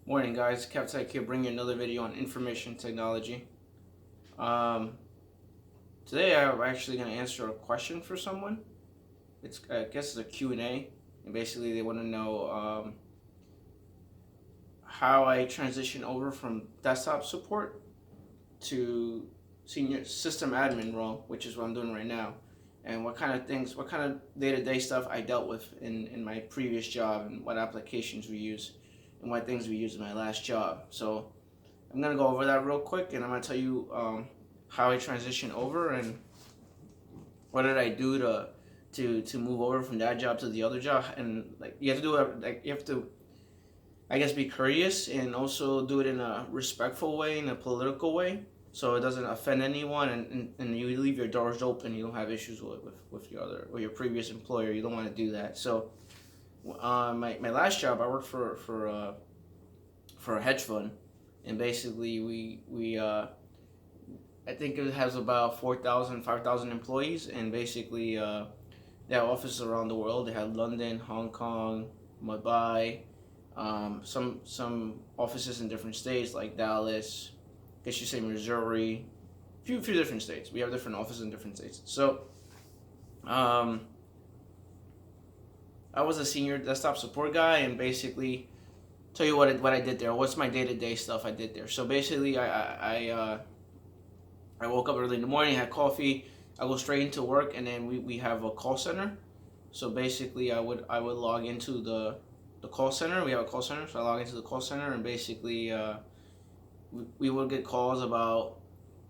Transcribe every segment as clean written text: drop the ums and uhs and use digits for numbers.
Morning, guys. Kevtech here, bringing you another video on information technology. Um, Today, I'm actually going to answer a question for someone. I guess it's a Q&A, and basically they want to know how I transition over from desktop support to senior system admin role, which is what I'm doing right now, and what kind of day-to-day stuff I dealt with in my previous job, and what applications we use, and what things we use in my last job. So I'm gonna go over that real quick, and I'm gonna tell you how I transitioned over and what did I do to move over from that job to the other job. And like you have to do it, like you have to, I guess, be courteous and also do it in a respectful way, in a political way, so it doesn't offend anyone, and you leave your doors open. You don't have issues with your previous employer. You don't want to do that. So my last job, I worked for a hedge fund, and basically we I think it has about 4,000, 5,000 employees, and basically they have offices around the world. They have London, Hong Kong, Mumbai, some offices in different states like Dallas, I guess you say Missouri, few different states. We have different offices in different states. So um, I was a senior desktop support guy, and basically tell you what I did there. What's my day to day stuff I did there. So basically, I woke up early in the morning, had coffee. I go straight into work, and then we have a call center. So basically, I would log into the call center. We have a call center, so I log into the call center, and basically we would get calls about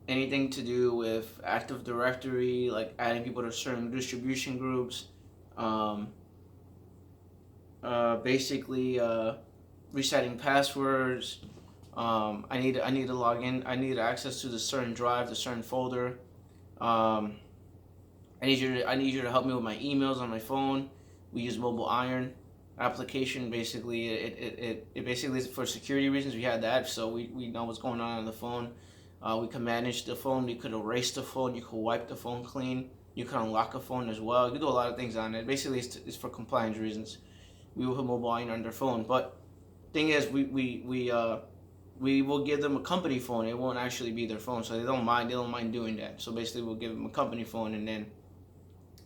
anything to do with Active Directory, like adding people to certain distribution groups, um, basically resetting passwords. I need to log in. I need access to the certain drive, the certain folder. Um, I need you to help me with my emails on my phone. We use Mobile Iron application. Basically, it basically is for security reasons. We had that, so we know what's going on the phone. We can manage the phone. You could erase the phone. You could wipe the phone clean. You can unlock a phone as well. You can do a lot of things on it. Basically, it's for compliance reasons. We will put Mobile Iron on their phone, but thing is, we will give them a company phone. It won't actually be their phone, so they don't mind. They don't mind doing that. So basically, we'll give them a company phone, and then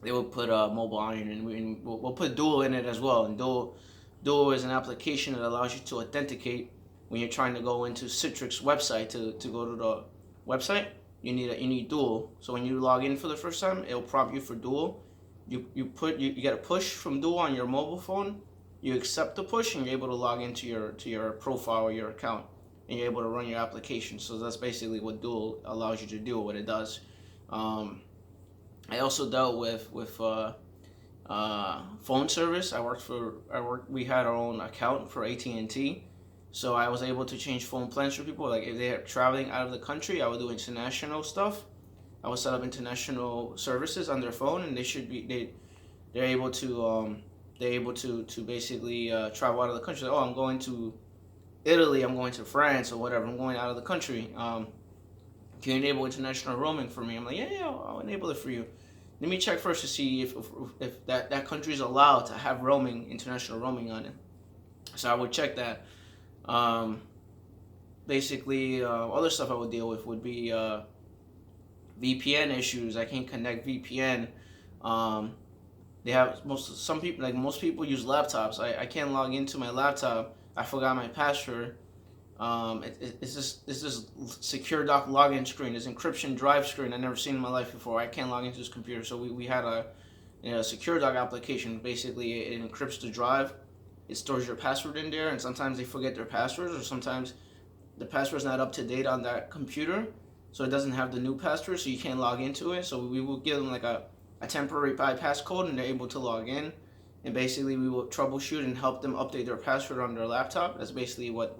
they will put Mobile Iron, and we'll put Dual in it as well. And Dual is an application that allows you to authenticate when you're trying to go into Citrix website to go to the website. You need Dual. So when you log in for the first time, it'll prompt you for Dual. You get a push from Dual on your mobile phone. You accept the push, and you're able to log into your profile or your account, and you're able to run your application. So that's basically what Dual allows you to do, what it does. Um, I also dealt with phone service. We had our own account for AT&T, so I was able to change phone plans for people. Like if they're traveling out of the country, I would do international stuff. I would set up international services on their phone, and they're able to basically travel out of the country. Like, oh, I'm going to Italy, I'm going to France, or whatever. I'm going out of the country. Can you enable international roaming for me? I'm like, yeah, I'll enable it for you. Let me check first to see if that country is allowed to have roaming, international roaming on it. So I would check that. Um, Basically, other stuff I would deal with would be VPN issues. I can't connect VPN. Um, they have most people use laptops. I can't log into my laptop. I forgot my password. It's this secure dock login screen, this encryption drive screen I never seen in my life before. I can't log into this computer, so we had a secure dock application. Basically, it encrypts the drive. It stores your password in there, and sometimes they forget their passwords, or sometimes the password's not up to date on that computer, so it doesn't have the new password, so you can't log into it. So we will give them like a temporary bypass code, and they're able to log in. And basically, we will troubleshoot and help them update their password on their laptop. That's basically what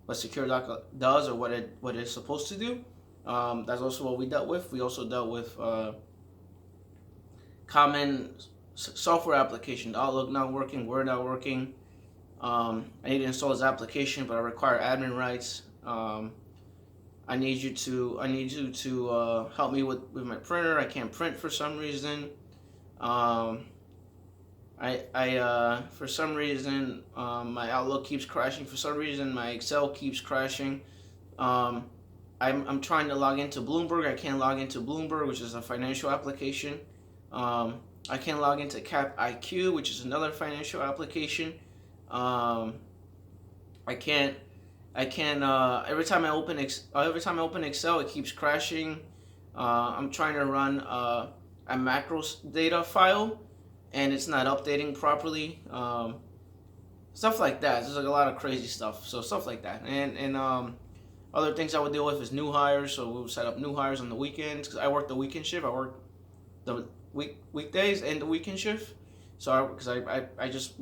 SecureDoc does, or what it's supposed to do. That's also what we dealt with. We also dealt with common software application. Outlook not working, Word not working. I need to install this application, but I require admin rights. I need you to help me with my printer. I can't print for some reason. I For some reason, my Outlook keeps crashing. For some reason, my Excel keeps crashing. Um, I'm trying to log into Bloomberg. I can't log into Bloomberg, which is a financial application. I can't log into Cap IQ, which is another financial application. Um, I can't. Every time I open Excel, it keeps crashing. I'm trying to run a macros data file, and it's not updating properly. Stuff like that. There's like a lot of crazy stuff. So stuff like that, and other things I would deal with is new hires. So we would set up new hires on the weekends because I work the weekend shift. I work the weekdays and the weekend shift. So because I just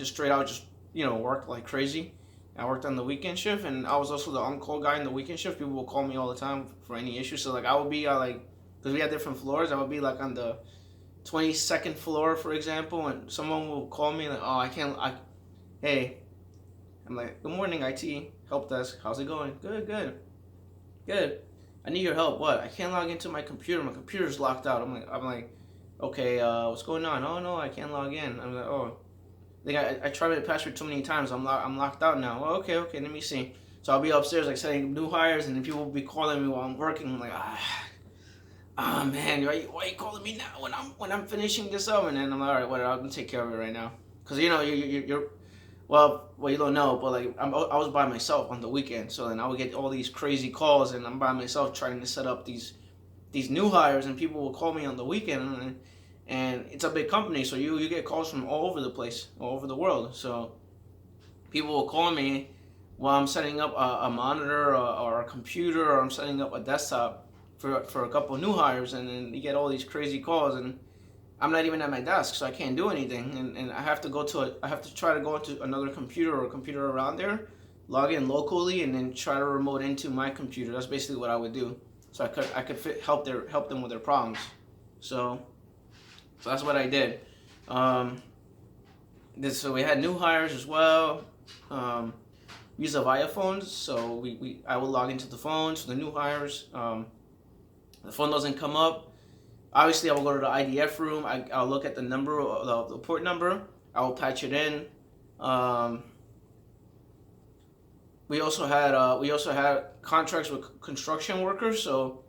straight out just worked like crazy. I worked on the weekend shift, and I was also the on-call guy in the weekend shift. People will call me all the time for any issues. So like I would be because we had different floors. I would be like on the 22nd floor, for example, and someone will call me like, oh, hey, I'm like, good morning, IT help desk. How's it going? Good. I need your help. What? I can't log into my computer. My computer's locked out. I'm like, okay, what's going on? Oh no, I can't log in. I'm like, oh. I tried my password too many times. I'm locked out now. Well, okay, let me see. So I'll be upstairs like setting new hires, and then people will be calling me while I'm working. I'm like, man, why are you calling me now when I'm finishing this up? And then I'm like, all right, whatever, I'm gonna take care of it right now. Cause you're well, you don't know, but like I was by myself on the weekend, so then I would get all these crazy calls, and I'm by myself trying to set up these new hires, and people will call me on the weekend, and it's a big company, so you get calls from all over the place, all over the world. So people will call me while I'm setting up a monitor or a computer, or I'm setting up a desktop for a couple of new hires, and then you get all these crazy calls, and I'm not even at my desk, so I can't do anything, and I have to try to go into another computer or a computer around there, log in locally, and then try to remote into my computer. That's basically what I would do, so I could help them with their problems. So that's what I did. So we had new hires as well. Use the via phones, so I will log into the phones for the new hires. The phone doesn't come up. Obviously, I will go to the IDF room. I'll look at the number, the port number. I will patch it in. We also had contracts with construction workers. So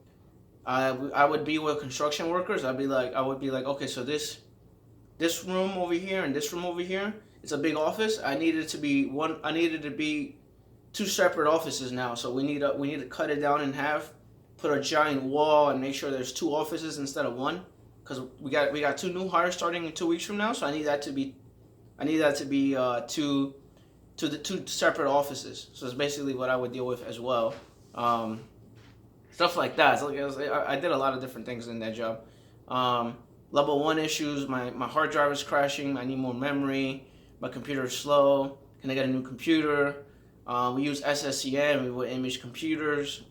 I would be with construction workers. I would be like, okay, so this room over here and this room over here, it's a big office. I needed to be two separate offices now. So we need to cut it down in half. Put a giant wall and make sure there's two offices instead of one, because we got two new hires starting in 2 weeks from now. So I need that to be two separate offices. So it's basically what I would deal with as well. Stuff like that. So I did a lot of different things in that job. Level 1 issues. My hard drive is crashing. I need more memory. My computer is slow. Can I get a new computer? We use SSCN. We would image computers.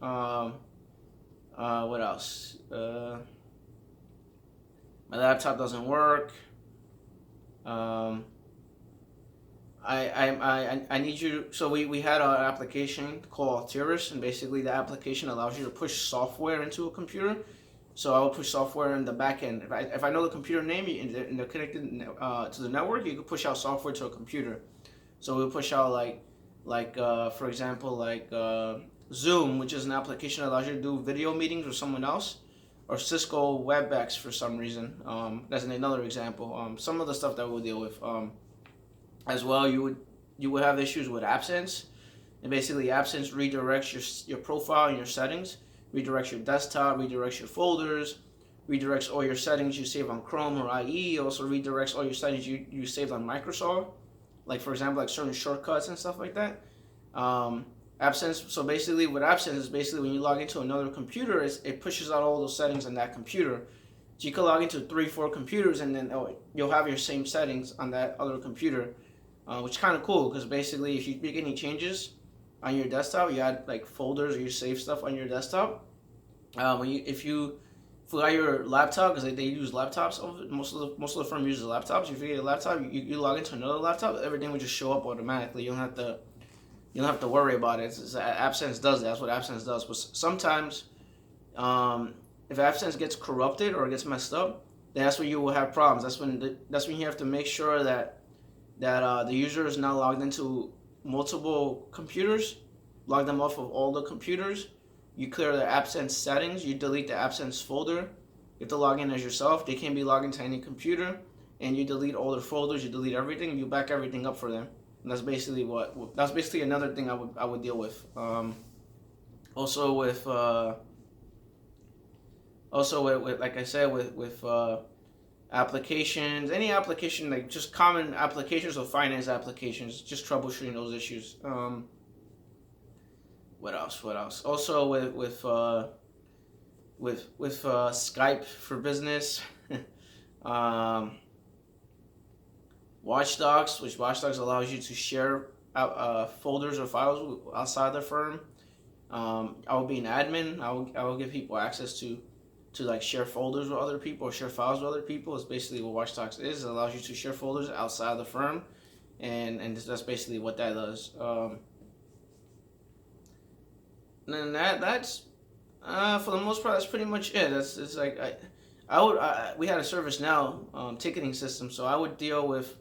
What else? My laptop doesn't work. I need you. So we had an application called Altiris, and basically the application allows you to push software into a computer. So I would push software in the back end. If I know the computer name and they're connected to the network, you can push out software to a computer. So we'll push out for example, Zoom, which is an application that allows you to do video meetings with someone else, or Cisco WebEx for some reason. That's another example. Some of the stuff that we'll deal with. As well, you would have issues with absence, and basically absence redirects your profile and your settings, redirects your desktop, redirects your folders, redirects all your settings you save on Chrome or IE. It also redirects all your settings you saved on Microsoft, like for example, like certain shortcuts and stuff like that. Absence. So basically, what absence is basically when you log into another computer, it pushes out all those settings on that computer. So you can log into 3-4 computers, and then you'll have your same settings on that other computer, which is kind of cool because basically, if you make any changes on your desktop, you add like folders or you save stuff on your desktop. If you got your laptop, because they use laptops, most of the firm uses laptops. If you get a laptop, you log into another laptop, everything will just show up automatically. You don't have to worry about it. Absence does that. That's what absence does. But sometimes, if absence gets corrupted or gets messed up, then that's when you will have problems. That's when you have to make sure that the user is now logged into multiple computers, log them off of all the computers. You clear the absence settings. You delete the absence folder. You have to log in as yourself. They can't be logged into any computer, and you delete all their folders. You delete everything. You back everything up for them. And that's basically that's basically another thing I would deal with. Also with with like I said with applications, any application, like just common applications or finance applications, just troubleshooting those issues. What else? What else? Also with Skype for business. um, Watchdogs, which Watchdogs allows you to share folders or files outside the firm. I will be an admin. I will give people access to like share folders with other people or share files with other people. Is basically what Watchdogs is. It allows you to share folders outside the firm, and that's basically what that does. And then that's for the most part, that's pretty much it. It's like we had a ServiceNow ticketing system, so I would deal with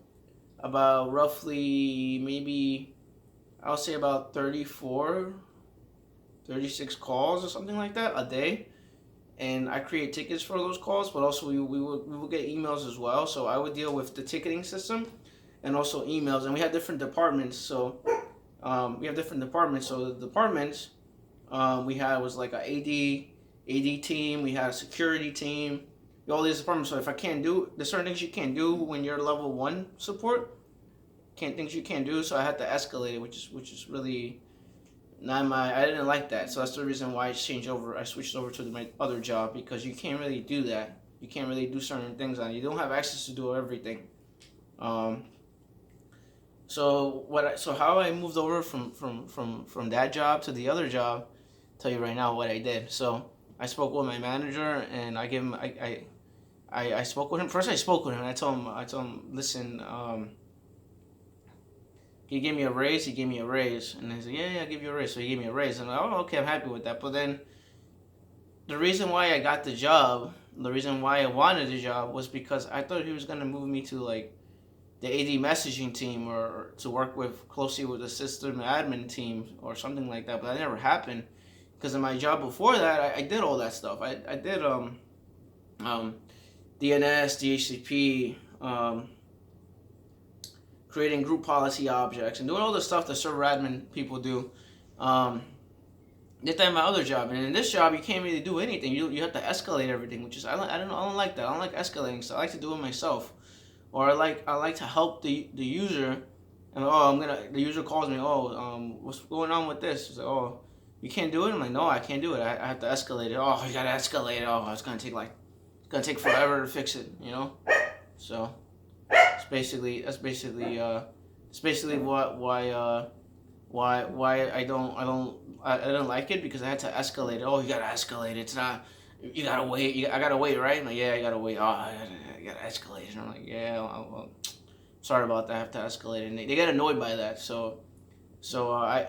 about roughly maybe I would say about 34, 36 calls or something like that a day. And I create tickets for those calls, but also we would get emails as well. So I would deal with the ticketing system and also emails. And we had different departments. So we have different departments. So the departments we had was like a AD team. We had a security team. All these departments. So if I can't do, there's certain things you can't do when you're level 1 support. Things you can't do. So I had to escalate it, which is really not I didn't like that. So that's the reason why I switched over to my other job, because you can't really do that. You can't really do certain things on it. You don't have access to do everything. So how I moved over from that job to the other job, I'll tell you right now what I did. So I spoke with my manager, and I gave him I spoke with him. First I spoke with him, and I told him, listen, he gave me a raise. And I said, yeah, I'll give you a raise. So he gave me a raise. And I'm like, oh, okay, I'm happy with that. But then the reason why I got the job, the reason why I wanted the job was because I thought he was going to move me to like the AD messaging team or to work closely with the system admin team or something like that. But that never happened, because in my job before that, I did all that stuff. I did DNS, DHCP, creating group policy objects, and doing all the stuff that server admin people do. Did that in my other job, and in this job you can't really do anything. You have to escalate everything, which is I don't like that. I don't like escalating, so I like to do it myself, or I like to help the user. And the user calls me, what's going on with this? It's like, oh, you can't do it. I'm like, no, I can't do it. I have to escalate it. Oh, you gotta escalate it. Oh, it's gonna take forever to fix it, you know. So that's basically why I don't like it, because I had to escalate it. Oh, you gotta escalate it. It's not, you gotta wait. I gotta wait, right? I'm like, yeah, I gotta wait. Oh, I gotta escalate it. And I'm like, yeah, well, sorry about that. I have to escalate it. And they get annoyed by that. So I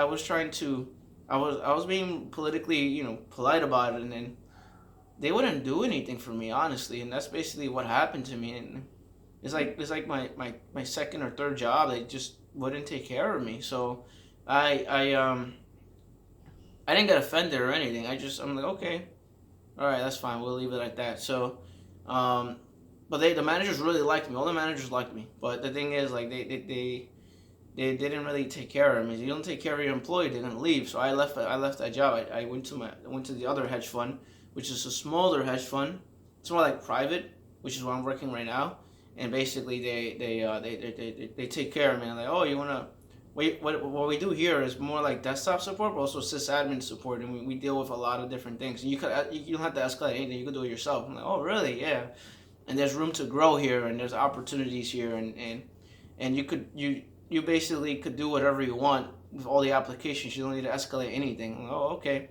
was trying to, I was being politically, polite about it, and then they wouldn't do anything for me, honestly, and that's basically what happened to me. And it's like my second or third job, they just wouldn't take care of me. So I didn't get offended or anything. I'm like, okay, all right, that's fine. We'll leave it like that. So, but the managers really liked me. All the managers liked me. But the thing is, like, they didn't really take care of me. You don't take care of your employee, they're gonna leave. So I left that job. I went to the other hedge fund, which is a smaller hedge fund. It's more like private, which is where I'm working right now. And basically, they take care of me. And like, oh, you wanna wait? What we do here is more like desktop support, but also sysadmin support, and we deal with a lot of different things. And you don't have to escalate anything. You can do it yourself. I'm like, oh, really? Yeah. And there's room to grow here, and there's opportunities here, and you basically could do whatever you want with all the applications. You don't need to escalate anything. I'm like, oh, okay.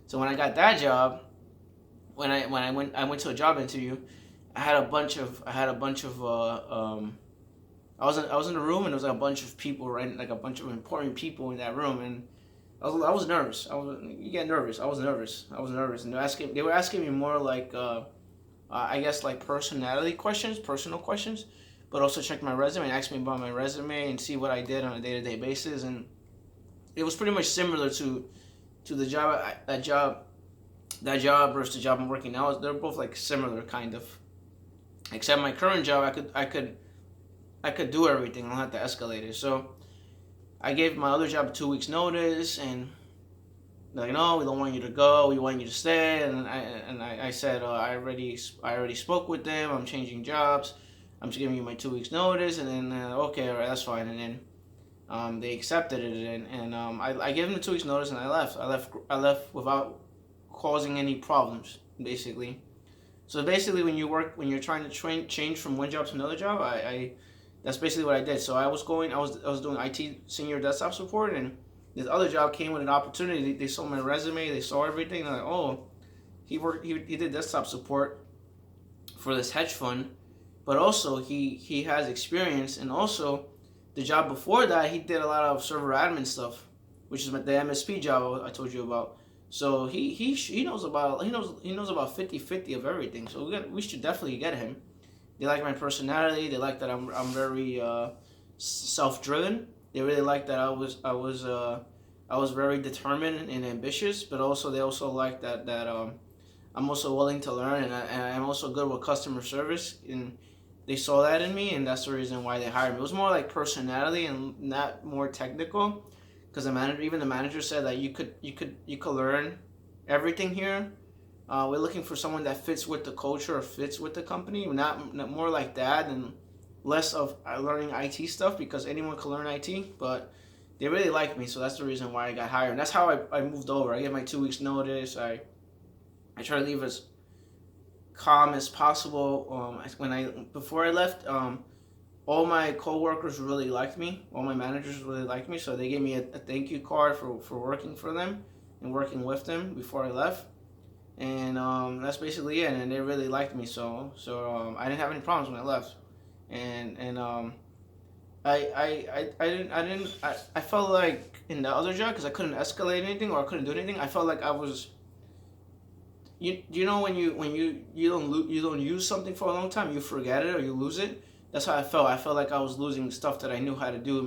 So when I got that job, when I went to a job interview, I was in a room, and there was like a bunch of people, right? Like a bunch of important people in that room, and I was nervous. You get nervous. I was nervous, and they were asking me more like I guess like personality questions, personal questions, but also check my resume and ask me about my resume and see what I did on a day to day basis. And it was pretty much similar to the job, that job versus the job I'm working now. They're both like similar kind of, except my current job I could do everything. I don't have to escalate it. So I gave my other job 2 weeks notice, and they're like, no, we don't want you to go. We want you to stay. And I said, I already spoke with them. I'm changing jobs. I'm just giving you my 2 weeks notice. And then okay, all right, that's fine. And then they accepted it, and I gave them the 2 weeks notice, and I left. I left without causing any problems, basically. So basically, when you're trying to change from one job to another job, I that's basically what I did. So I was doing IT senior desktop support, and this other job came with an opportunity. They saw my resume, they saw everything. They're like, oh, he did desktop support for this hedge fund, but also he has experience, and also the job before that he did a lot of server admin stuff, which is the MSP job I told you about. So he knows about 50-50 of everything. So we should definitely get him. They like my personality. They like that I'm very self-driven. They really like that I was very determined and ambitious. But also they also like that I'm also willing to learn, and I'm also good with customer service. And they saw that in me, and that's the reason why they hired me. It was more like personality and not more technical. Because even the manager said that you could learn everything here. We're looking for someone that fits with the culture or fits with the company, not more like that, and less of learning IT stuff, because anyone can learn IT. But they really liked me, so that's the reason why I got hired. And that's how I moved over. I gave my 2 weeks notice. I try to leave as calm as possible. Before I left, all my coworkers really liked me. All my managers really liked me, so they gave me a thank you card for working for them and working with them before I left. And that's basically it. And they really liked me, so I didn't have any problems when I left. And I felt like in the other job, because I couldn't escalate anything or I couldn't do anything. I felt like I was. You know when you don't use something for a long time, you forget it or you lose it. That's how I felt. I felt like I was losing stuff that I knew how to do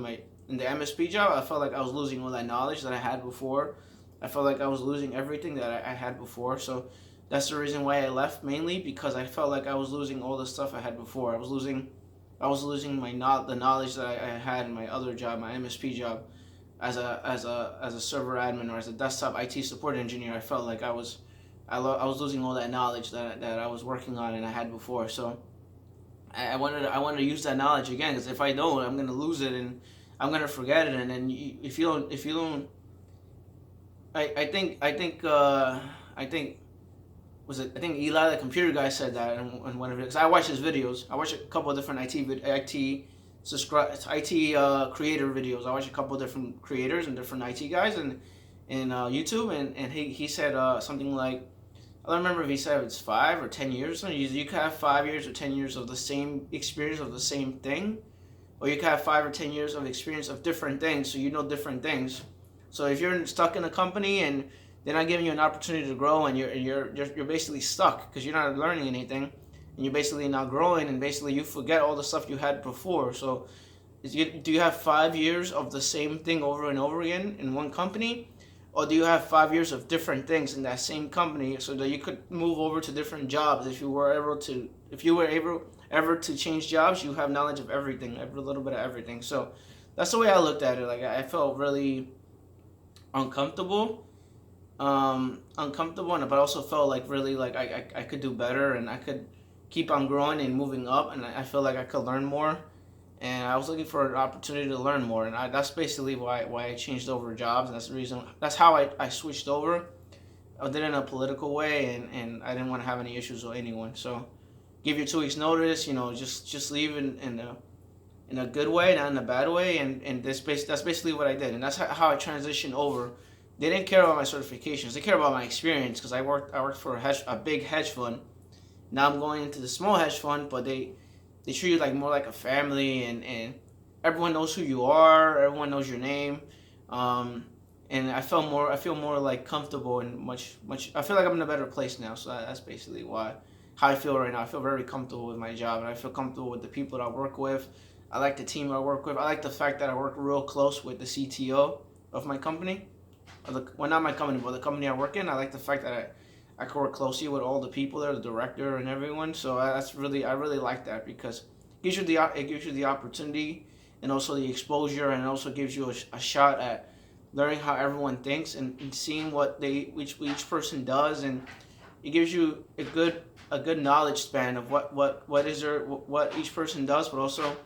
in the MSP job. I felt like I was losing all that knowledge that I had before. I felt like I was losing everything that I had before. So that's the reason why I left, mainly because I felt like I was losing all the stuff I had before. I was losing the knowledge that I had in my other job, my MSP job, as a server admin or as a desktop IT support engineer. I felt like I was losing all that knowledge that I was working on and I had before. So I wanted to use that knowledge again, because if I don't, I'm gonna lose it and I'm gonna forget it. And then if you don't, I think Eli, the computer guy, said that in one of it, because I watch his videos. I watch a couple of different IT creator videos. I watch a couple of different creators and different IT guys and YouTube, and he said something like, I don't remember if he said it's 5 or 10 years. You could have 5 years or 10 years of the same experience of the same thing, or you could have 5 or 10 years of experience of different things, so you know different things. So if you're stuck in a company and they're not giving you an opportunity to grow, and you're basically stuck because you're not learning anything, and you're basically not growing, and basically you forget all the stuff you had before. So do you have 5 years of the same thing over and over again in one company? Or do you have 5 years of different things in that same company, so that you could move over to different jobs? If you were ever to change jobs, you have knowledge of everything, every little bit of everything. So that's the way I looked at it. Like, I felt really uncomfortable, but I also felt like really like I could do better, and I could keep on growing and moving up, and I feel like I could learn more. And I was looking for an opportunity to learn more, and that's basically why I changed over jobs. And that's the reason. That's how I switched over. I did it in a political way, and I didn't want to have any issues with anyone. So, give your 2 weeks notice. Just leave in a good way, not in a bad way. And that's basically what I did, and that's how I transitioned over. They didn't care about my certifications. They cared about my experience, because I worked for a big hedge fund. Now I'm going into the small hedge fund, but they treat you like more like a family, and everyone knows who you are. Everyone knows your name, and I feel more like comfortable and much. I feel like I'm in a better place now. So that's basically why how I feel right now. I feel very comfortable with my job, and I feel comfortable with the people that I work with. I like the team I work with. I like the fact that I work real close with the CTO of my company. Well, not my company, but the company I work in. I like the fact that I can work closely with all the people there, the director and everyone. So I really like that, because it gives you the opportunity and also the exposure, and it also gives you a shot at learning how everyone thinks, and seeing what each person does, and it gives you a good knowledge span of what each person does, but also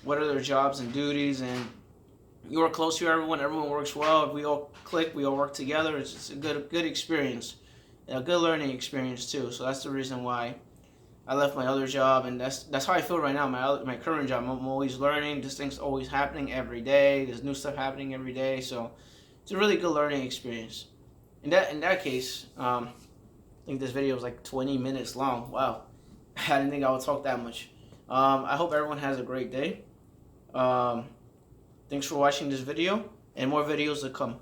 what are their jobs and duties. And you work close to everyone. Everyone works well. If we all click, we all work together. It's just a good experience, and a good learning experience too. So that's the reason why I left my other job, and that's how I feel right now. My current job, I'm always learning. This thing's always happening every day. There's new stuff happening every day. So it's a really good learning experience. In that case, I think this video was like 20 minutes long. Wow, I didn't think I would talk that much. I hope everyone has a great day. Thanks for watching this video, and more videos to come.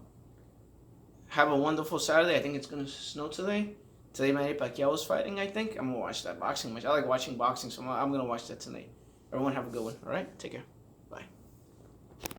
Have a wonderful Saturday. I think it's gonna snow today. Today Manny Pacquiao was fighting, I think. I'm gonna watch that boxing match. I like watching boxing, so I'm gonna watch that tonight. Everyone have a good one. All right, take care.